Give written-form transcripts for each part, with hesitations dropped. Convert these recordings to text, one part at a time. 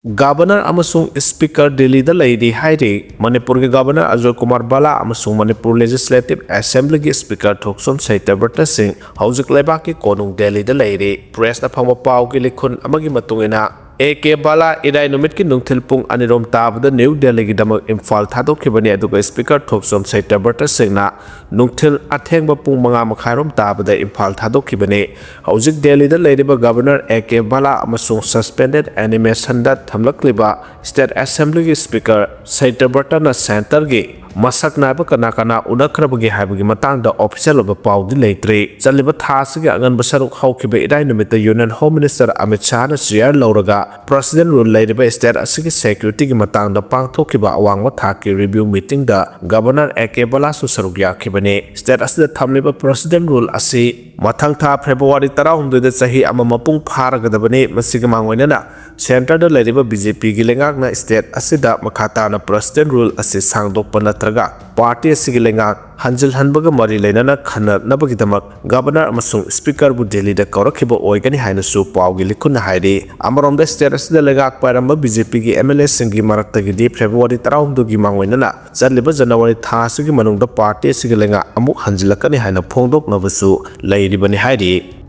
Governor amasung Speaker Delhi da Lady Hairi, Manipur Governor Ajay Kumar Bala amasung Manipur Legislative Assembly Speaker Thoksom Saitaberta Singh, Hausik Lebaki Konung Delhi da Lady, Press na Pama Pau Gilikun Amagi Matungina. AK Bala idai numit ki nungthil pung anirom tabda New Delhi gi damak Imphal thadok khibani aduga Speaker Thoksom Saitaberta Singh na nungthil athengba pung manga makhairom tabda Imphal thadok khibani hauzik Delhi da leiriba Governor AK Bala amasung suspended animation da thamlakliba State Assembly gi Speaker Saitaberta na center gi masak naiba kana unakrabagi haibagi matangda official of paudi leitre chaliba thasigi angan basaruk haukiba idai numita Union Home Minister Amit Shah na share lauraga President rule leiriba state asigi security gi matangda pangthokiba awangwa thaki review meeting da Governor AK Bala su saruk yakibani state asida thamliba President rule asi mathang tha February 19 da chahi ama mapung pharagadabani masiga mangoinana center da leiriba BJP gi lengak na state asida makhata na President rule asi sangdokpa Party Sigilenga Hanjil Hanbaga Mari Lenana Khana Nabagidamak Governor Amasung Speaker bu Delhi da Kaurakiba Oigani Hainasu Paugi Likuna Haidi Amarom the status the Legak Paramba BJP gi MLA Singi Maratagi di February 19 gi Mangwenana Zaliba January Thasugi Manung da Party Sigilenga Amuk Hanjilakani Haina Pongdok Navasu Lairibani Haidi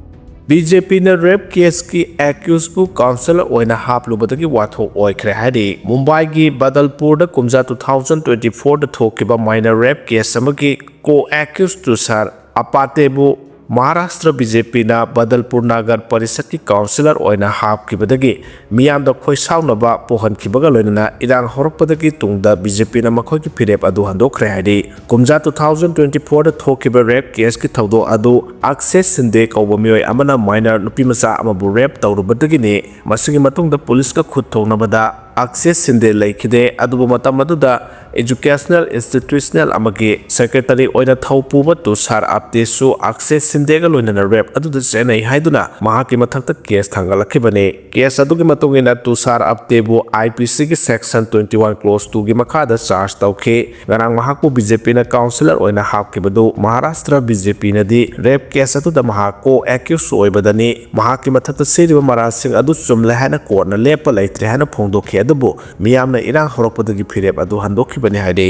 BJP na rape case ki accused bu councillor oina haplubadagi watho oikhre hari Mumbai gi Badalpur da kumja 2024 da thokiba minor rape case amagi co-accused to sar apate bu Maharashtra BJP na Badalpur Nagar Parishad ki councillor oina hapkibadagi miyam da khoisaunaba pohankibaga loinana irang horokpadagi tungda BJP na makhoi ki phirep adu handokre hari kumja 2024 da thokiba rape case ki thawdo adu access sinde kauba mioi amana minor nupimacha amabu rape tawrubadagi ne masigi matungda police ka khut thongnabada access sinde laikide adubu matam aduda educational institutional amagi secretary oina thaupuba to sar aptesu access sinde ga loinana rep aduda chenai haiduna mahaki mathakta case thangalakibane case adugi matungina to sar aptebu IPC gi section 21 clause 2 gi makhada charge tawkhe garang mahakpu BJP na councillor oina hapkibadu Maharashtra BJP na di rep case aduda mahako accuse oibadani mahaki mathakta seriba marasing adu chumle hana court na lepa laitre hana phongdokhe adubu miyamna irang horokpadagi phirep adu handokibani haide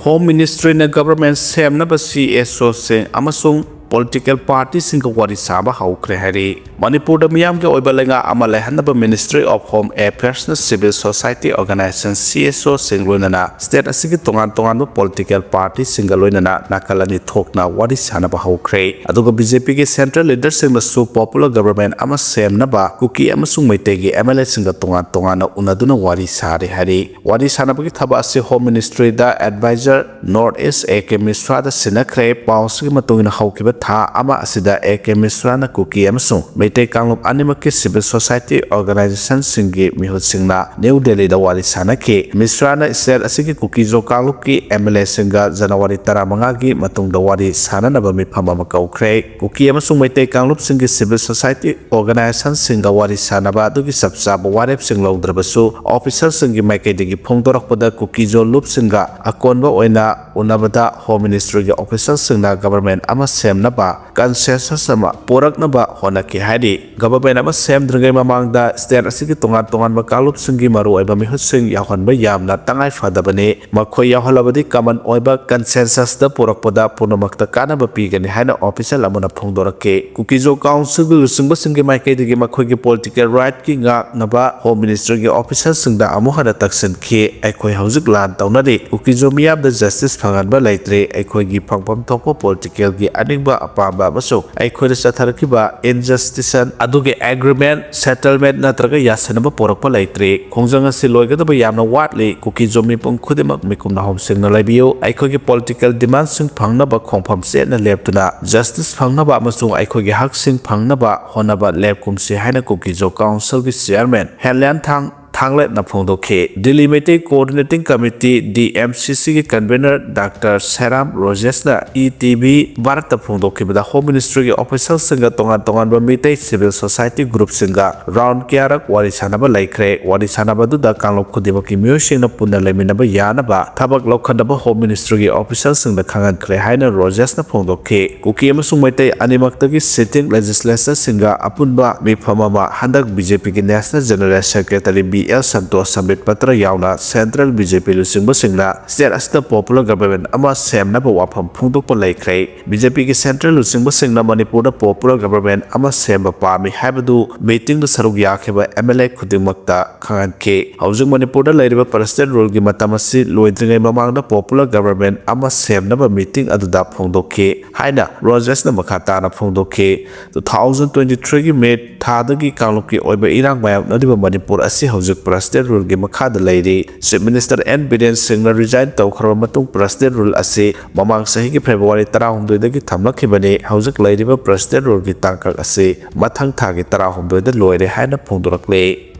Home Ministry na government semnaba CSO se amasung political party singa wari saba haukre hari Manipur da miyam ke oiba lenga ama lehanaba Ministry of Home Affairs na Civil Society Organization CSO singloinana state asigi tongan ba political party singa loinana nakalani thokna wari sanaba haukre aduga BJP ke central leader singna su popular government ama semnaba Kuki amasung maitegi MLA singa tongan na unaduna wari sari hari wari sanaba ki thaba ase Home Ministry da advisor North East AK Misra da chenakhre pausigi matungina haukiba tha ama asida AK Misra na Kuki amasung Maitai Kanglop Animaki Civil Society Organization Singi Mihut Singna New Delhi da wari sanake Misra na state asigi Kuki jo Kanglop ki MLA Singa January 15 gi matung da wari sananaba mifama makaukre Kuki amasung Maitai Kanglop Singi Civil Society Organization Singa wari sanaba adugi sabsaba warep singlaudrabasu officer singi maikaidagi phongdorakpada Kuki jo lup singa akonba oina unabada Home Ministry gi officer singna government ama semnaba consensus ama poraknaba honaki haidi government ama semdrngai mamangda state asigi tongan ba kalup singi maru oiba mihut sing yahonba yamna tangai fadabane makhoi yaholabadi common oiba consensus da porakpada punamakta kanaba pigani haina official amuna phongdorake Kukijo council gi singba singi maikai digi makhoi gi political right ki nga naba Home Ministry gi officer singda amuhada taksin ke aikhoi hauzik lan tawnari Kukijo miyam da justice phanganba laitre aikhoi gi phangpam thokpa political gi aningba apamba baso aikhoi da chatharkiba injustice aduge agreement settlement natraga yasanaba porakpa laitre khongjanga siloigadaba yamna watli Kuki jomi pung khudimak mikumna hom singna laibiyo aikhoi gi political demand sing phangnaba khongpham setna leptuna justice phangnaba amasung aikhoi gi hak sing phangnaba honaba lepkumsi haina Kuki jo council gi chairman Helyan Thanglet na phongdokhe Delhi Meeting Coordinating Committee DMCC ki convener Dr. Saram Rojes na ETV Bharat ta phongdokhe bada Home Ministry ki official singa tongan ba Meeting Civil Society group singa round kyarak wari sanaba laikre wari sanaba du da kanglop khudeba ki miyosing na punna leminaba yanaba thabak lokhandaba Home Ministry ki official singa khangan kre haina Rojes na phongdokhe Kuki amasung Maitai animakta ki sitting legislature singa apunba mifamama handak BJP ki National General Secretary El Santos Samit Patra Yauna Central BJP Lusingba State as popular government ama Sam Naba Wapam Pungduk Palakre BJP Central Lusingba Singna Manipur popular government ama Sam Pami Habadu meeting the Sarugyakeba MLA Kudimakta Khan K Housing Manipur Lady President Rulgi Matamasi Luidring among the popular government ama Sam Naba meeting Aduda Pungdoke Haina Rogers Namakatana Pungdoke 2023 made Tadagi Kaluki Oiba Irang Nadiba Manipur Asi Housing President Rule Gimakada Lady Chief Minister N. Biren Singh resign Taukramatung President Rule Asi Mamang Sahi February Tarahum Dagi Tamlakibani Housing Lady President Rule Gitangak Asi Matang Tagi Tarahum the Loire Hana Pundurakle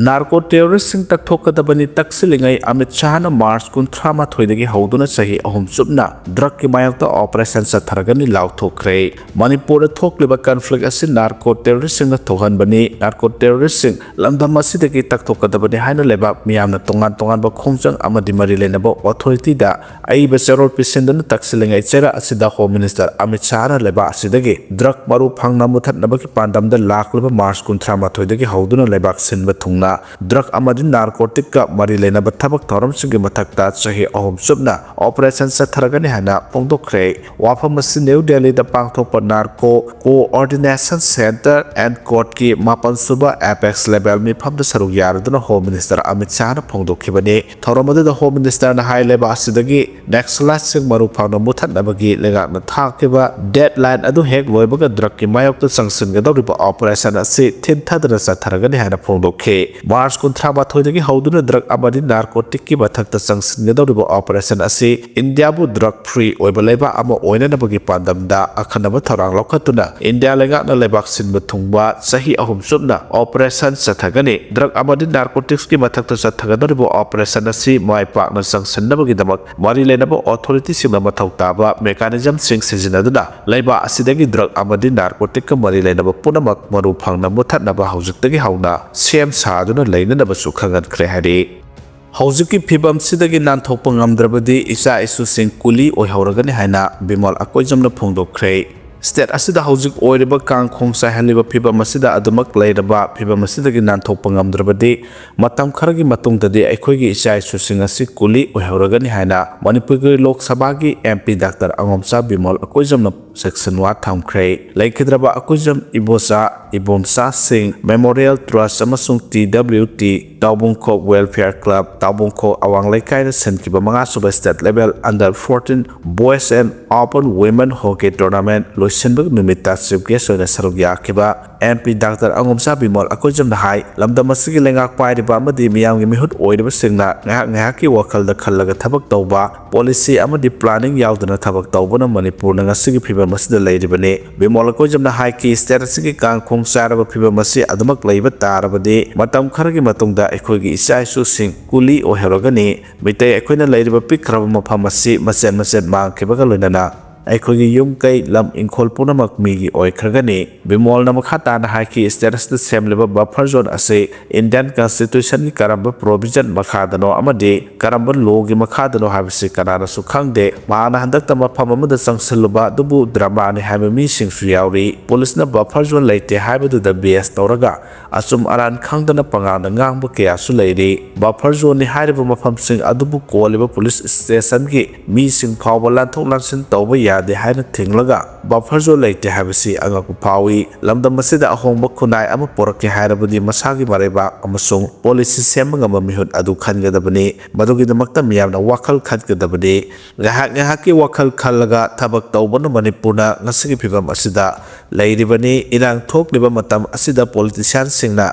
Narco terrorists sing Takhaidouri taksilingai Amit Shah na March kuntrama thoidagi hauduna sahi ahum subna drug ki mayakta operation sa tharagani lauthokre Manipur thokliba conflict asin narco terrorists sing na thohan bani narco terrorists sing lamdam asidagi takhaidouri haina leba miyamna tongan ba khongchang amadi mari lenaba authority da ai beserol pisendana taksilingai chera asida home minister Amit Shah na leba asidagi drug maru phangna muthat nabaki pandam da lakleba March kuntrama thoidagi hauduna lebak sinba thungna drug amadi narcotic ka mari lena bathabak thoram singi mathakta chahi ahum subna operation sa tharagani hana pongdokre wafamasi New Delhi da pangthokpa narco coordination center and court ki mapan suba apex level mi phamda saruk yaraduna home minister Amit Shah na pongdokhibani thoramade da home minister na high level asidagi next last sing maru phawna muthat nabagi lega na thakiba deadline adu hek loibaga drug ki mayok ta sanction ga dawriba operation asi thin thadra sa tharagani hana pongdokhe March kuntrama thoidagi hauduna drug amadi narcotic ki bathakta sanction gadawriba operation asi India bu drug free oiba leba ama oina nabagi pandamda akhanaba thorang lokhatuna India lenga na lebak sinba thungba sahi ahum subna operation sathagani drug amadi narcotics ki bathakta sathagadawriba operation asi mai pakna sanction nabagi damak mari lenaba authority singna mathau taba mechanism sing sijinaduna leba asidagi drug amadi narcotic ka mari lenaba punamak maru phangna muthatnaba haujiktagi hauna sem saduna lainanaba sukhangan krehari Hauziki Pibam Sidagi Nanthokpa ngamdrabadi isa isu sing kuli oihoragani haina Bimal Akoijamna Phongdokre State asida haujik oiriba kang khongsa haliba phibam asida adumak leiraba phibam asidagi nanthokpa ngamdrabadi matam kharagi matungdadi aikhoigi isai susing asi kuli oihoragani haina Manipur Lok Sabha gi MP Dr. Angomsa Bimal Akoijamna Section 1 thamkre laikhidraba Akoijam Ibonsa Singh Memorial Trust amasung TWT Taubungko Welfare Club Taubungko Awang Laikai na senkiba mga suba state level under 14 boys and open women hockey tournament loisenbag numita chief guest na sarugya kiba MP Dr. Angomsa Bimal Akoijam na hai lamdam asigi lengak pairiba amadi miyamgi mihut oiriba singna ngahaki wakalda khallaga thabak tawba policy amadi planning yaudana thabak tawbana Manipur na ngasigi phibam masida leiribane Bimal Akoijam na hai ki status gi kang khong saraba phibam masi adumak leiba tarabadi matam kharagi matungda aikhoigi isai su sing kuli oherogani mitai aikhoina leiriba pikraba mafam asi masen mang kebaga loinana aikhoigi yum kai lam inkhol punamak migi oikragani Bimol na makhata na haiki status the semleba buffer zone ase Indian Constitution ni karamba provision makhadano amadi karamba law gi makhadano habisi kanana su khangde maana handakta mafam amada sangsaluba dubu drama ni habi mi sing su yauri police na buffer zone leite habadu da BS toraga asum aran khangdana pangana ngangba kya su leiri buffer zone ni hariba mafam sing adubu koliba police station gi mi sing phawba lanthok lansin tawba yade haina thinglaga buffer zone leite habisi angaku phawi lamdam masida ahongba khunai ama porake hairabudi masagi mareba amasung policy semanga mamihut adu khangadabani madugi damakta miyamna wakhal khatgadabani ngahaki wakhal khallaga thabak tawbana Manipurna ngasigi phibam asida leiribani irang thokliba matam asida politician singna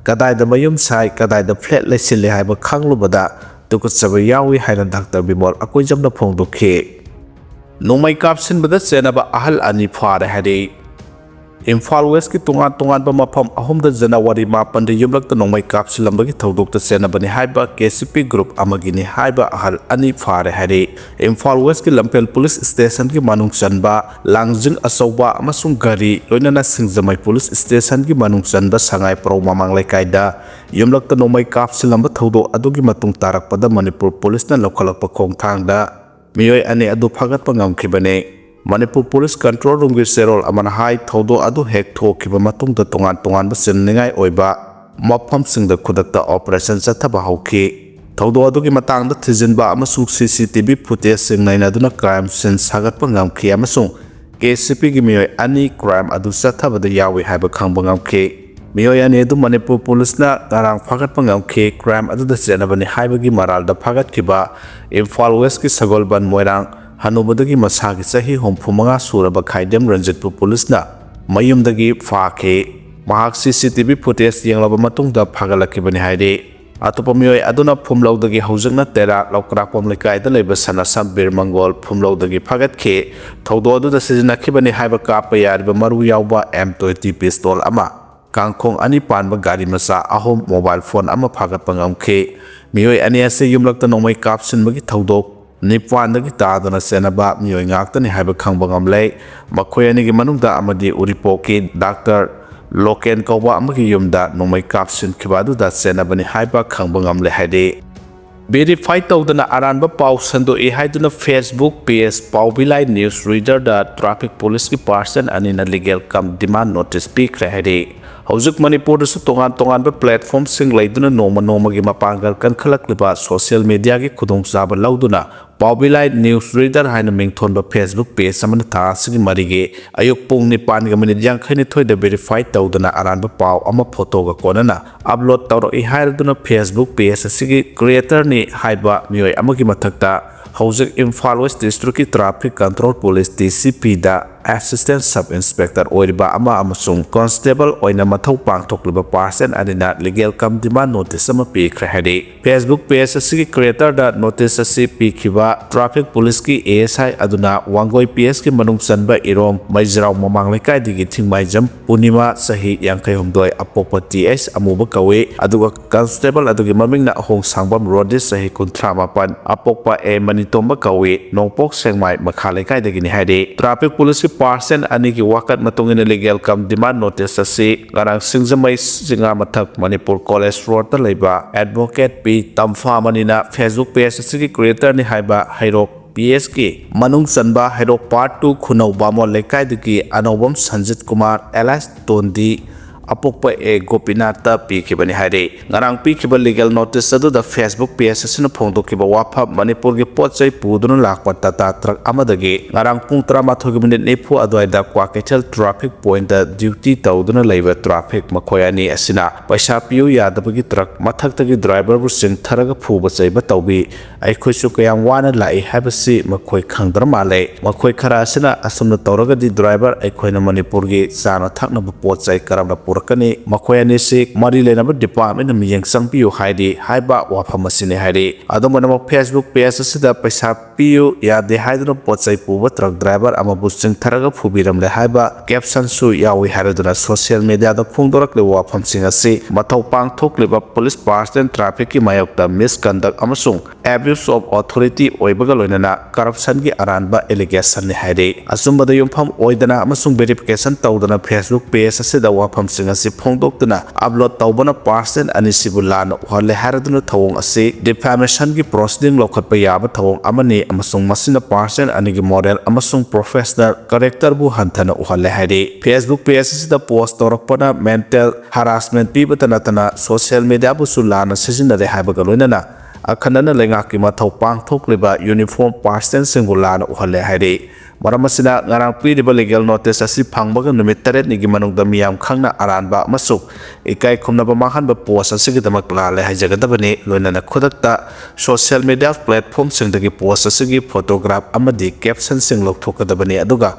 kadaida mayum sai kadaida flat leisile haiba khanglubada tukutsaba yawi haina Dr. Bimal Akoijamna phongdokhe Nomai kapsin bada senaba ahal ani phare hadi Imphal West ki tungan ba mafam ahum da January 8 da yumlak da nomai kapsilam bagi thodok da senabani haiba KCP group amagini haiba ahal ani phare hadi Imphal West ki Lampel police station ki manung chanba langjing asauba amasung gari loinana singjamai police station ki manung chanba sangai pro mamang laikai da yumlak da nomai kapsilam ba thodok adugi matung tarak pada Manipur police na lokhalakpa khongthang da miyoi ani adu phagat pangam khibane Manipur Police Control Room gi serol amana hai thodo adu hek thokiba matung da tongan ba sinningai oiba ꯃꯐꯝꯁꯤꯡꯗ ꯈꯨꯗꯛꯇ operation ꯆꯠꯊꯕ ꯍꯧꯈꯤ꯫ ꯊꯧꯗꯣꯛ ꯑꯗꯨꯒꯤ ꯃꯇꯥꯡꯗ ꯊꯤꯖꯤꯟꯕ ꯑꯃꯁꯨꯡ CCTV ꯐꯨꯇꯦꯖꯁꯤꯡ ꯅꯩꯅꯗꯨꯅ crime ꯁꯤꯟ ꯁꯥꯒꯠꯄ ꯉꯝꯈꯤ ꯑꯃꯁꯨꯡ KCPꯒꯤ ꯃꯤꯑꯣꯏ 2 ꯀ꯭ꯔꯥꯏꯝ ꯑꯗꯨ ꯆꯠꯊꯕꯗ ꯌꯥꯎꯏ ꯍꯥꯏꯕ ꯈꯪꯕ ꯉꯝꯈꯤ꯫ ꯃꯤꯑꯣꯏ 2 ꯑꯗꯨ ꯃꯅꯤꯄꯨꯔ ꯄꯨꯂꯤꯁꯅ ꯉꯔꯥꯡ ꯐꯥꯒꯠꯄ ꯉꯝꯈꯤ꯫ ꯀ꯭ꯔꯥꯏꯝ ꯑꯗꯨꯗ ꯆꯦꯠꯅꯕꯅꯤ ꯍꯥꯏꯕꯒꯤ ꯃꯔꯥꯜꯗ ꯐꯥꯒꯠꯈꯤꯕ ꯏꯝꯐꯥꯜ ꯋꯦꯁꯀꯤ ꯁꯒꯣꯜꯕꯟ ꯃꯣꯏꯔꯥꯡ ꯍꯅꯨꯕꯗꯒꯤ ꯃꯁꯥꯒꯤ ꯆꯍꯤ 65 ꯁꯨꯔꯕ ꯈꯥꯏꯗꯦꯝ ꯔꯟꯖꯤꯠꯄꯨ ꯄꯨꯂꯤꯁꯅ ꯃꯌꯨꯝꯗꯒꯤ ꯐꯥꯈꯤ꯫ ꯃꯍꯥꯛ CCTV ꯐꯨꯇꯦꯖ ꯌꯦꯡꯂꯕ ꯃꯇꯨꯡꯗ ꯐꯥꯒꯠꯂꯛꯈꯤꯕꯅꯤ ꯍꯥꯏꯔꯤ꯫ ꯑꯇꯣꯞꯄ ꯃꯤꯑꯣꯏ ꯑꯗꯨꯅ ꯐꯨꯝꯂꯧꯗꯒꯤ ꯍꯧꯖꯤꯛꯅ ꯇꯦꯔꯥ ꯂꯧꯀ꯭ꯔꯥꯛꯄꯝ ꯂꯩꯀꯥꯏꯗ ꯂꯩꯕ ꯁꯅꯥꯁꯝ ꯕꯤꯔ ꯃꯪꯒꯣꯜ ꯐꯨꯝꯂꯧꯗꯒꯤ ꯐꯥꯒꯠꯈꯤ꯫ ꯊꯧꯗꯣꯛ ꯑꯗꯨꯗ ꯁꯤꯖꯤꯟꯅꯈꯤꯕꯅꯤ ꯍꯥꯏꯕ ꯀꯥꯞꯄ ꯌꯥꯔꯤꯕ ꯃꯔꯨ ꯌꯥꯎꯕ M20 ꯄꯤꯁꯇꯣꯜ ꯑꯃ, ꯀꯥꯡꯈꯣꯡ 2 ꯄꯥꯟꯕ ꯒꯥꯔꯤ ꯃꯆꯥ 3, ꯃꯣꯕꯥꯏꯜ ꯐꯣꯟ ꯑꯃ ꯐꯥꯒꯠꯄ ꯉꯝꯈꯤ꯫ ꯃꯤꯑꯣꯏ 2 ꯑꯁꯤ ꯌꯨꯝꯂꯛꯇ ꯅꯣꯡꯃꯩ ꯀꯥꯞꯁꯤꯟꯕꯒꯤ ꯊꯧꯗꯣꯛ ꯅꯤꯄꯥꯟꯗꯒꯤ ꯇꯥꯗꯨꯅ ꯆꯦꯟꯅꯕ ꯃꯤꯑꯣꯏ ꯉꯥꯛꯇꯅꯤ ꯍꯥꯏꯕ ꯈꯪꯕ ꯉꯝꯂꯦ꯫ ꯃꯈꯣꯏ 2ꯒꯤ ꯃꯅꯨꯡꯗ ꯑꯃꯗꯤ ꯎꯔꯤꯄꯣꯛꯀꯤ ꯗꯥꯛꯇꯔ ꯂꯣꯀꯦꯟ ꯀꯧꯕ ꯑꯃꯒꯤ ꯌꯨꯝꯗ ꯅꯣꯡꯃꯩ ꯀꯥꯞꯁꯤꯟꯈꯤꯕ ꯑꯗꯨꯗ ꯆꯦꯟꯅꯕꯅꯤ ꯍꯥꯏꯕ ꯈꯪꯕ ꯉꯝꯂꯦ ꯍꯥꯏꯔꯤ꯫ ꯚꯦꯔꯤꯐꯥꯏ ꯇꯧꯗꯅ ꯑꯔꯥꯟꯕ ꯄꯥꯎ ꯁꯟꯗꯣꯛꯏ ꯍꯥꯏꯗꯨꯅ ꯐꯦꯁꯕꯨꯛ ꯄꯦꯖ ꯄꯥꯎꯕꯤꯂꯥꯏ ꯅ꯭ꯌꯨꯁ ꯔꯤꯗꯔꯗ ꯇ꯭ꯔꯥꯐꯤꯛ ꯄꯨꯂꯤꯁꯀꯤ ꯄꯥꯔꯁꯟ 2ꯅ ꯂꯤꯒꯦꯜ ꯀꯝ ꯗꯤꯃꯥꯟ ꯅꯣꯇꯤꯁ ꯄꯤꯈ꯭ꯔꯦ ꯍꯥꯏꯔꯤ꯫ ꯍꯧꯖꯤꯛ ꯃꯅꯤꯄꯨꯔꯗꯁꯨ ꯇꯣꯉꯥꯟꯕ ꯄ꯭ꯂꯦꯠꯐꯣꯔꯝꯁꯤꯡ ꯂꯩꯗꯨꯅ ꯅꯣꯡꯃꯒꯤ ꯃꯄꯥꯡꯒꯜ ꯀꯟꯈꯠꯂꯛꯂꯤꯕ ꯁꯣꯁꯤꯌꯦꯜ ꯃꯤꯗꯤꯌꯥꯒꯤ ꯈꯨꯗꯣꯡꯆꯥꯕ ꯂꯧꯗꯨꯅ ꯄꯥꯎꯕꯤꯂꯥꯏ ꯅ꯭ꯌꯨꯁ ꯔꯤꯗꯔ ꯍꯥꯏꯅ ꯃꯤꯡꯊꯣꯟꯕ ꯐꯦꯁꯕꯨꯛ ꯄꯦꯖ ꯑꯃꯅ ꯊꯥ ꯑꯁꯤꯒꯤ 4ꯒꯤ ꯑꯌꯨꯛ ꯄꯨꯡ 9:52 ꯚꯦꯔꯤꯐꯥꯏ ꯇꯧꯗꯅ ꯑꯔꯥꯟꯕ ꯄꯥꯎ ꯑꯃ ꯐꯣꯇꯣꯒ ꯀꯣꯟꯅꯅ ꯑꯞꯂꯣꯗ ꯇꯧꯔꯛꯏ ꯍꯥꯏꯔꯗꯨꯅ ꯐꯦꯁꯕꯨꯛ ꯄꯦꯖ ꯑꯁꯤꯒꯤ ꯀ꯭ꯔꯤꯌꯦꯇꯔꯅꯤ ꯍꯥꯏꯕ ꯃꯤꯑꯣꯏ ꯑꯃꯒꯤ ꯃꯊꯛꯇ ꯍꯧꯖꯤꯛ ꯏꯝꯐꯥꯜ ꯋꯦꯁ ꯗꯤꯁꯇ꯭ꯔꯤꯛꯀꯤ ꯇ꯭ꯔꯥꯐꯤꯛ ꯀꯟꯇ꯭ꯔꯣꯜ ꯄꯨꯂꯤꯁ DCPꯗ ꯑꯦꯁꯤꯁꯇꯦꯟꯠ ꯁꯕ ꯏꯟꯁꯄꯦꯛꯇꯔ ꯑꯣꯏꯔꯤꯕ ꯑꯃ ꯑꯃꯁꯨꯡ ꯀꯣꯟꯁꯇꯦꯕꯜ ꯑꯣꯏꯅ ꯃꯊꯧ ꯄꯥꯡꯊꯣꯛꯂꯤꯕ ꯄꯥꯔꯁꯟ 2ꯅ ꯂꯤꯒꯦꯜ ꯀꯝ ꯗꯤꯃꯥꯟ ꯅꯣꯇꯤꯁ ꯑꯃ ꯄꯤꯈ꯭ꯔꯦ ꯍꯥꯏꯔꯤ꯫ ꯐꯦꯁꯕꯨꯛ ꯄꯦꯖ ꯑꯁꯤꯒꯤ ꯀ꯭ꯔꯤꯌꯦꯇꯔꯗ ꯅꯣꯇꯤꯁ ꯑꯁꯤ ꯄꯤꯈꯤꯕ ꯇ꯭ꯔꯥꯐꯤꯛ ꯄꯨꯂꯤꯁꯀꯤ ASI ꯑꯗꯨꯅ ꯋꯥꯡꯒꯣꯏ PSꯀꯤ ꯃꯅꯨꯡ ꯆꯟꯕ ꯏꯔꯣꯝ ꯃꯩꯖ꯭ꯔꯥꯎ ꯃꯃꯥꯡ ꯂꯩꯀꯥꯏꯗꯒꯤ ꯊꯤꯡꯃꯥꯏꯖꯝ ꯄꯨꯔꯅꯤꯃꯥ ꯆꯍꯤ 52 ꯑꯄꯣꯛꯄ TH ꯑꯃꯨꯕ ꯀꯧꯏ, ꯑꯗꯨꯒ ꯀꯟꯁꯇꯦꯕꯜ ꯑꯗꯨꯒꯤ ꯃꯃꯤꯡꯅ ꯑꯍꯣꯡꯁꯥꯡꯕꯝ ꯔꯣꯗꯤꯁ ꯆꯍꯤ 39 ꯑꯄꯣꯛꯄ A ꯃꯅꯤꯇꯣꯝꯕ ꯀꯧꯏ, ꯅꯣꯡꯄꯣꯛ ꯁꯦꯡꯃꯥꯏ ꯃꯈꯥ ꯂꯩꯀꯥꯏꯗꯒꯤꯅꯤ ꯍꯥꯏꯔꯤ꯫ ꯇ꯭ꯔꯥꯐꯤꯛ ꯄꯨꯂꯤꯁꯀꯤ ꯄꯥꯔꯁꯟ 2ꯒꯤ ꯋꯥꯀꯠ ꯃꯇꯨꯡꯏꯟꯅ ꯂꯤꯒꯦꯜ ꯀꯝ ꯗꯤꯃꯥꯟ ꯅꯣꯇꯤꯁ ꯑꯁꯤ ꯉꯔꯥꯡ ꯁꯤꯡꯖꯃꯩ ꯆꯤꯉꯥꯃꯊꯛ ꯃꯅꯤꯄꯨꯔ ꯀꯣꯂꯦꯖ ꯔꯣꯗꯇ ꯂꯩꯕ ꯑꯦꯗꯚꯣꯀꯦꯠ P ꯇꯝꯐꯥꯃꯅꯤꯅ ꯐꯦꯁꯕꯨꯛ ꯄꯦꯖ ꯑꯁꯤꯒꯤ ꯀ꯭ꯔꯤꯌꯦꯇꯔꯅꯤ ꯍꯥꯏꯕ ꯍꯩꯔꯣꯛ PSꯀꯤ ꯃꯅꯨꯡ ꯆꯟꯕ ꯍꯩꯔꯣꯛ ꯄꯥꯔꯠ 2 ꯈꯨꯅꯧ ꯕꯥꯃꯣꯟ ꯂꯩꯀꯥꯏꯗꯒꯤ ꯑꯅꯧꯕꯝ ꯁꯟꯖꯤꯠ ꯀꯨꯃꯥꯔ ꯑꯦꯂꯥꯏꯁ ꯇꯣꯟꯗꯤ ꯑꯄꯣꯛꯄ A ꯒꯣꯄꯤꯅꯥꯊꯇ ꯄꯤꯈꯤꯕꯅꯤ ꯍꯥꯏꯔꯤ꯫ ꯉꯔꯥꯡ ꯄꯤꯈꯤꯕ ꯂꯤꯒꯦꯜ ꯅꯣꯇꯤꯁ ꯑꯗꯨꯗ ꯐꯦꯁꯕꯨꯛ ꯄꯦꯖ ꯑꯁꯤꯅ ꯐꯣꯡꯗꯣꯛꯈꯤꯕ ꯋꯥꯐꯝ ꯃꯅꯤꯄꯨꯔꯒꯤ ꯄꯣꯠꯆꯩ ꯄꯨꯗꯨꯅ ꯂꯥꯛꯄ ꯇꯥꯇꯥ ꯇ꯭ꯔꯛ ꯑꯃꯗꯒꯤ ꯉꯔꯥꯡ ꯄꯨꯡ 13:40 ꯑꯗꯨꯋꯥꯏꯗ ꯀ꯭ꯋꯥꯀꯩꯊꯦꯜ ꯇ꯭ꯔꯥꯐꯤꯛ ꯄꯣꯏꯟꯇ ꯗ꯭ꯌꯨꯇꯤ ꯇꯧꯗꯨꯅ ꯂꯩꯕ ꯇ꯭ꯔꯥꯐꯤꯛ ꯃꯈꯣꯏ 2 ꯑꯁꯤꯅ ꯄꯩꯁꯥ ꯄꯤꯌꯨ ꯌꯥꯗꯕꯒꯤ ꯇ꯭ꯔꯛ ꯃꯊꯛꯇꯒꯤ ꯗ꯭ꯔꯥꯏꯚꯔꯕꯨ ꯆꯤꯡꯊꯔꯒ ꯐꯨꯕ ꯆꯩꯕ ꯇꯧꯕꯤ꯫ ꯑꯩꯈꯣꯏꯁꯨ ꯀꯌꯥꯝ ꯋꯥꯅ ꯂꯥꯛꯏ ꯍꯥꯏꯕꯁꯤ ꯃꯈꯣꯏ ꯈꯪꯗ꯭ꯔ ꯃꯥꯜꯂꯦ꯫ ꯃꯈꯣꯏ ꯈꯔ ꯑꯁꯤꯅ ꯑꯁꯨꯝꯅ ꯇꯧꯔꯒꯗꯤ ꯗ꯭ꯔꯥꯏꯚꯔ ꯑꯩꯈꯣꯏꯅ ꯃꯅꯤꯄꯨꯔꯒꯤ ꯆꯥꯅ ꯊꯛꯅꯕ ꯄꯣꯠꯆꯩ ꯀꯔꯝꯅ ꯄꯨꯔꯛꯀꯅꯤ? ꯃꯈꯣꯏ 2ꯁꯤ ꯃꯔꯤ ꯂꯩꯅꯕ ꯗꯤꯄꯥꯔꯠꯃꯦꯟꯠꯅ ꯃꯤꯠꯌꯦꯡ ꯆꯪꯕꯤꯌꯨ ꯍꯥꯏꯔꯤ ꯍꯥꯏꯕ ꯋꯥꯐꯝ ꯑꯁꯤꯅꯤ ꯍꯥꯏꯔꯤ꯫ ꯑꯗꯨꯝ ꯑꯣꯏꯅꯃꯛ ꯐꯦꯁꯕꯨꯛ ꯄꯦꯖ ꯑꯁꯤꯗ ꯄꯩꯁꯥ ꯄꯤꯌꯨ ꯌꯥꯗꯦ ꯍꯥꯏꯗꯨꯅ ꯄꯣꯠꯆꯩ ꯄꯨꯕ ꯇ꯭ꯔꯛ ꯗ꯭ꯔꯥꯏꯚꯔ ꯑꯃꯕꯨ ꯆꯤꯡꯊꯔꯒ ꯐꯨꯕꯤꯔꯝꯂꯦ ꯍꯥꯏꯕ ꯀꯦꯞꯁꯟꯁꯨ ꯌꯥꯎꯏ ꯍꯥꯏꯔꯗꯨꯅ ꯁꯣꯁꯤꯌꯦꯜ ꯃꯤꯗꯤꯌꯥꯗ ꯐꯣꯡꯗꯣꯔꯛꯂꯤꯕ ꯋꯥꯐꯝꯁꯤꯡ ꯑꯁꯤ ꯃꯊꯧ ꯄꯥꯡꯊꯣꯛꯂꯤꯕ ꯄꯨꯂꯤꯁ ꯄꯥꯔꯁꯟ ꯇ꯭ꯔꯥꯐꯤꯛꯀꯤ ꯃꯥꯌꯣꯛꯇ ꯃꯤꯁꯀꯟꯗꯛ ꯑꯃꯁꯨꯡ ꯑꯦꯕ꯭ꯌꯨꯁ ꯑꯣꯐ ꯑꯣꯊꯣꯔꯤꯇꯤ ꯑꯣꯏꯕꯒ ꯂꯣꯏꯅꯅ ꯀꯔꯞꯁꯟꯒꯤ ꯑꯔꯥꯟꯕ ꯑꯦꯂꯤꯒꯦꯁꯟꯅꯤ ꯍꯥꯏꯔꯤ꯫ ꯑꯆꯨꯝꯕꯗ ꯌꯨꯝꯐꯝ ꯑꯣꯏꯗꯅ ꯑꯃꯁꯨꯡ ꯚꯦꯔꯤꯐꯤꯀꯦꯁꯟ ꯇꯧꯗꯅ ꯐꯦꯁꯕꯨꯛ ꯄꯦꯖ ꯑꯁꯤꯗ ꯋꯥꯐꯝꯁꯤꯡ ꯑꯁꯤ ꯐꯣꯡꯗꯣꯛꯇꯨꯅ ꯑꯞꯂꯣꯗ ꯇꯧꯕꯅ ꯄꯥꯔꯁꯟ 2ꯁꯤꯕꯨ ꯂꯥꯟꯅ ꯎꯍꯜꯂꯦ ꯍꯥꯏꯔꯗꯨꯅ ꯊꯧꯑꯣꯡ ꯑꯁꯤ ꯗꯤꯐꯦꯃꯦꯁꯟꯒꯤ ꯄ꯭ꯔꯣꯁꯤꯗꯤꯡ ꯂꯧꯈꯠꯄ ꯌꯥꯕ ꯊꯧꯑꯣꯡ ꯑꯃꯅꯤ ꯑꯃꯁꯨꯡ ꯃꯁꯤꯅ ꯄꯥꯔꯁꯟ 2ꯒꯤ ꯃꯣꯔꯦꯜ ꯑꯃꯁꯨꯡ ꯄ꯭ꯔꯣꯐꯦꯁꯅꯦꯜ ꯀꯦꯔꯦꯛꯇꯔꯕꯨ ꯍꯟꯊꯅ ꯎꯍꯜꯂꯦ ꯍꯥꯏꯔꯤ꯫ ꯐꯦꯁꯕꯨꯛ ꯄꯦꯖ ꯑꯁꯤꯗ ꯄꯣꯁꯠ ꯇꯧꯔꯛꯄꯅ ꯃꯦꯟꯇꯦꯜ ꯍꯔꯥꯁꯃꯦꯟꯠ ꯄꯤꯕꯇ ꯅꯠꯇꯅ ꯁꯣꯁꯤꯌꯦꯜ ꯃꯤꯗꯤꯌꯥꯕꯨꯁꯨ ꯂꯥꯟꯅ ꯁꯤꯖꯤꯟꯅꯔꯦ ꯍꯥꯏꯕꯒ ꯂꯣꯏꯅꯅ ꯑꯈꯟꯅꯅ ꯂꯩꯉꯥꯛꯀꯤ ꯃꯊꯧ ꯄꯥꯡꯊꯣꯛꯂꯤꯕ ꯌꯨꯅꯤꯐꯣꯔꯝ ꯄꯥꯔꯁꯟꯁꯤꯡꯕꯨ ꯂꯥꯟꯅ ꯎꯍꯜꯂꯦ ꯍꯥꯏꯔꯤ꯫ ꯃꯔꯝ ꯑꯁꯤꯅ ꯉꯔꯥꯡ ꯄꯤꯔꯤꯕ ꯂꯤꯒꯦꯜ ꯅꯣꯇꯤꯁ ꯑꯁꯤ ꯐꯪꯕꯒ ꯅꯨꯃꯤꯠ 9ꯅꯤꯒꯤ ꯃꯅꯨꯡꯗ ꯃꯤꯌꯥꯝ ꯈꯪꯅ ꯑꯔꯥꯟꯕ ꯑꯃꯁꯨꯡ ꯏꯀꯥꯏ ꯈꯨꯝꯅꯕ ꯃꯥꯡꯍꯟꯕ ꯄꯣꯁꯠ ꯑꯁꯤꯒꯤꯗꯃꯛ ꯂꯥꯜꯂꯦ ꯍꯥꯏꯖꯒꯗꯕꯅꯤ, ꯂꯣꯏꯅꯅ ꯈꯨꯗꯛꯇ ꯁꯣꯁꯤꯌꯦꯜ ꯃꯤꯗꯤꯌꯥ ꯄ꯭ꯂꯦꯠꯐꯣꯔꯝꯁꯤꯡꯗꯒꯤ ꯄꯣꯁꯠ ꯑꯁꯤꯒꯤ ꯐꯣꯇꯣꯒ꯭ꯔꯥꯐ ꯑꯃꯗꯤ ꯀꯦꯞꯁꯟꯁꯤꯡ ꯂꯧꯊꯣꯛꯀꯗꯕꯅꯤ ꯑꯗꯨꯒ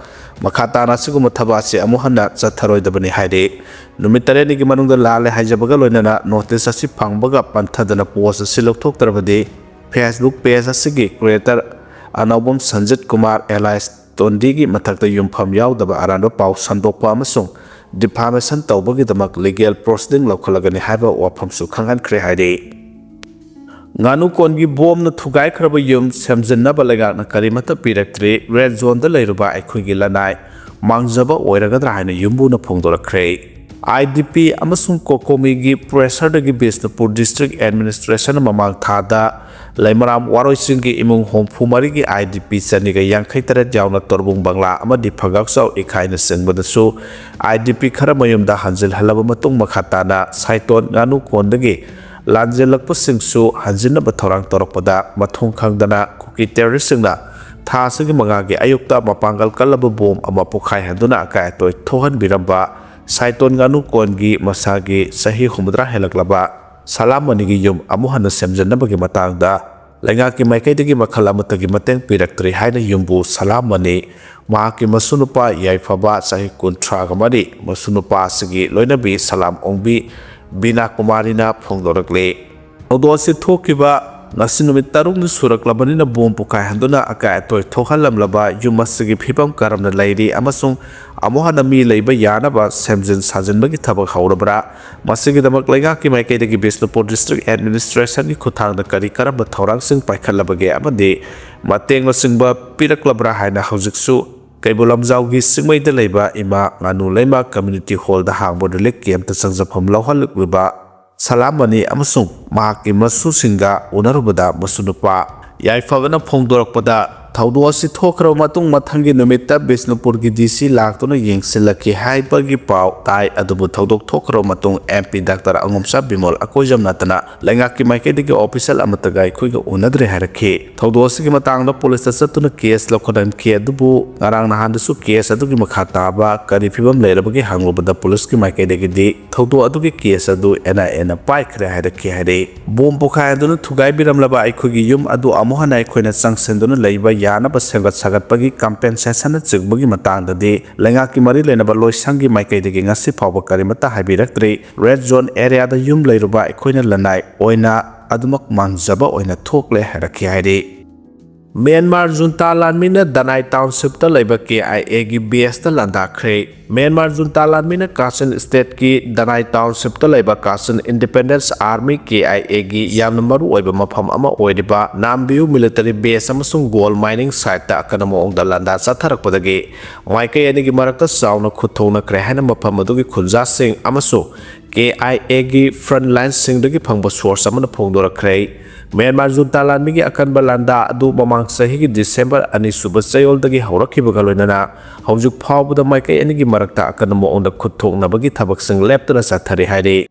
ꯃꯈꯥ ꯇꯥꯅ ꯑꯁꯤꯒꯨꯝꯕ ꯊꯕꯛ ꯑꯁꯤ ꯑꯃꯨꯛ ꯍꯟꯅ ꯆꯠꯊꯔꯣꯏꯗꯕꯅꯤ ꯍꯥꯏꯔꯤ꯫ ꯅꯨꯃꯤꯠ 9ꯅꯤꯒꯤ ꯃꯅꯨꯡꯗ ꯂꯥꯜꯂꯦ ꯍꯥꯏꯖꯕꯒ ꯂꯣꯏꯅꯅ ꯅꯣꯇꯤꯁ ꯑꯁꯤ ꯐꯪꯕꯒ ꯄꯟꯊꯗꯅ ꯄꯣꯁꯠ ꯑꯁꯤ ꯂꯧꯊꯣꯛꯇ꯭ꯔꯕꯗꯤ ꯐꯦꯁꯕꯨꯛ ꯄꯦꯖ ꯑꯁꯤꯒꯤ ꯀ꯭ꯔꯤꯌꯦꯇꯔ ꯑꯅꯧꯕꯝ ꯁꯟꯖꯤꯠ ꯀꯨꯃꯥꯔ ꯑꯦꯂꯥꯏꯁ ꯇꯣꯟꯗꯤꯒꯤ ꯃꯊꯛꯇ ꯌꯨꯝꯐꯝ ꯌꯥꯎꯗꯕ ꯑꯔꯥꯟꯕ ꯄꯥꯎ ꯁꯟꯗꯣꯛꯄ ꯑꯃꯁꯨꯡ ꯗꯤꯐꯥꯃꯦꯁꯟ ꯇꯧꯕꯒꯤꯗꯃꯛ ꯂꯤꯒꯦꯜ ꯄ꯭ꯔꯣꯁꯤꯗꯤꯡ ꯂꯧꯈꯠꯂꯒꯅꯤ ꯍꯥꯏꯕ ꯋꯥꯐꯝꯁꯨ ꯈꯪꯍꯟꯈ꯭ꯔꯦ ꯍꯥꯏꯔꯤ꯫ ꯉꯥꯅꯨ ꯀꯣꯟꯒꯤ ꯕꯣꯝꯅ ꯊꯨꯒꯥꯏꯈ꯭ꯔꯕ ꯌꯨꯝ ꯁꯦꯝꯖꯤꯟꯅꯕ ꯂꯩꯉꯥꯛꯅ ꯀꯔꯤꯃꯠꯇ ꯄꯤꯔꯛꯇ꯭ꯔꯤ, ꯔꯦꯗ ꯖꯣꯟꯗ ꯂꯩꯔꯨꯕ ꯑꯩꯈꯣꯏꯒꯤ ꯂꯅꯥꯏ ꯃꯥꯡꯖꯕ ꯑꯣꯏꯔꯒꯗ꯭ꯔꯥ ꯍꯥꯏꯅ ꯌꯨꯝꯕꯨꯅ ꯐꯣꯡꯗꯣꯔꯛꯈ꯭ꯔꯦ꯫ IDP ꯑꯃꯁꯨꯡ ꯀꯣꯀꯣꯃꯤꯒꯤ ꯄ꯭ꯔꯦꯁꯔꯗꯒꯤ ꯕꯤꯁꯅꯨꯄꯨꯔ ꯗꯤꯁꯇ꯭ꯔꯤꯛ ꯑꯦꯗꯃꯤꯅꯤꯁꯇ꯭ꯔꯦꯁꯟꯅ ꯃꯃꯥꯡ ꯊꯥꯗ Laimaram Waroisingi imung home fumarigi IDP Saniga Yankhaitara Jauna Torbung Bangla Amadi Pagaksau Ikaina Sengbadasu IDP Karamayumda Hanzil Halabamatung Makhatana Saiton Ganu Kondagi Lanjelakpa Singsu Hanzina Batorang Toropada Matung Kangdana Kuki Terrorisingna Tasigi Mangagi Ayukta Mapangal Kalaba Boom Amapukai Handuna Akai Toy Tohan Biramba Saiton Ganu Kongi Masagi Sahi Humudra Helaklaba Salam Manigi Yum Amuhana Semjanabagi Matangda Langaki Maikaidagi Makalamutagi Mateng Pirectory Haina Yumbu Salam Mani Mahaki Masunupa Yaifaba Sahi Kuntragamadi Masunupa Sigi Loinabi Salam Ongbi Bina Kumarina Pongdorakle Odosi Tokiba Nasinumit Tarung Suraklabanina Boom Pukai Handuna Akai Toy Tohalam Laba Yumasigi Pipam Karam Lady Amasung Amohanami Labor Yanaba Semzin Sajan Bagi Tabak Haurabra Masigi the Maklagaki Maikadagi Bisnopur District Administration Kutang the Karikara but Torang Sing Paikalabage Abade Mateng Singba Piraklabra Haina Hausiksu Kaibulam Zaugi Singmay the Labor Ima Anu Lema Community Hall the Hangbo the Lake Game to Sanzapam Lohal Luba Salamani Amasung Mahaki Masu Singa Unarubada Masunupa Yaifavana Pongdorakpada Tauduasi Tokro Matung Matangi Numita Bisnupurgi DC Laktuna Ying Silaki Haipagi Pau Tai Adubu Taudok Tokro Matung MP Dr. Angumsa Bimol Akojam Natana Langaki Maikadigi Official Amatagai Kuiga Unadre Harake Tauduasi Matanga Police Satuna Case Lokodan Kia Dubu Narang Nahandasu Case Adugi Makataba Karifibam Lerabagi Hangubada Police Maikadigi Taudu Adugi Case Adu Ena Pike Harake Hade Boom Pokaduna Tugai Biram Laba Ikugi Yum Adu Amohana Koina Sang Senduna Laiba Yanaba Sengat Sagatpagi compensation at Zigbugi Matanda de Langaki Mari Lenaba Loisangi Maikadigi Ngasi Papa Karimata Habirectory Red Zone area the Yum Lairuba Equina Lanai Oina Adumak Manzaba Oina Tokle Haraki Hade Myanmar Junta Lanmina Danai Township the Labor KIA gi base the Landakre Myanmar Junta Lanmina Kasan State ki Danai Township the Labor Kasan Independence Army KIA gi Yamnamaru Oiba Mapam Ama Oidiba Nambiu Military Base Amasung Gold Mining Site ta Akanamo the Landa Satarakpadagi Maika Yanigi Maraka Sauna Kutona Krehana Mapamadugi Kunza Sing Amasu KIA gi Frontline Sing the Pangba Source Amana Pongdora Kray Myanmar Junta Lanmigi akan balanda adu mamang sahi December ani suba sayol dagi hauraki bagaloinana haujuk phawbuda maikai anigi marakta akan mo onda khuthok nabagi thabak sing leptana sathari haide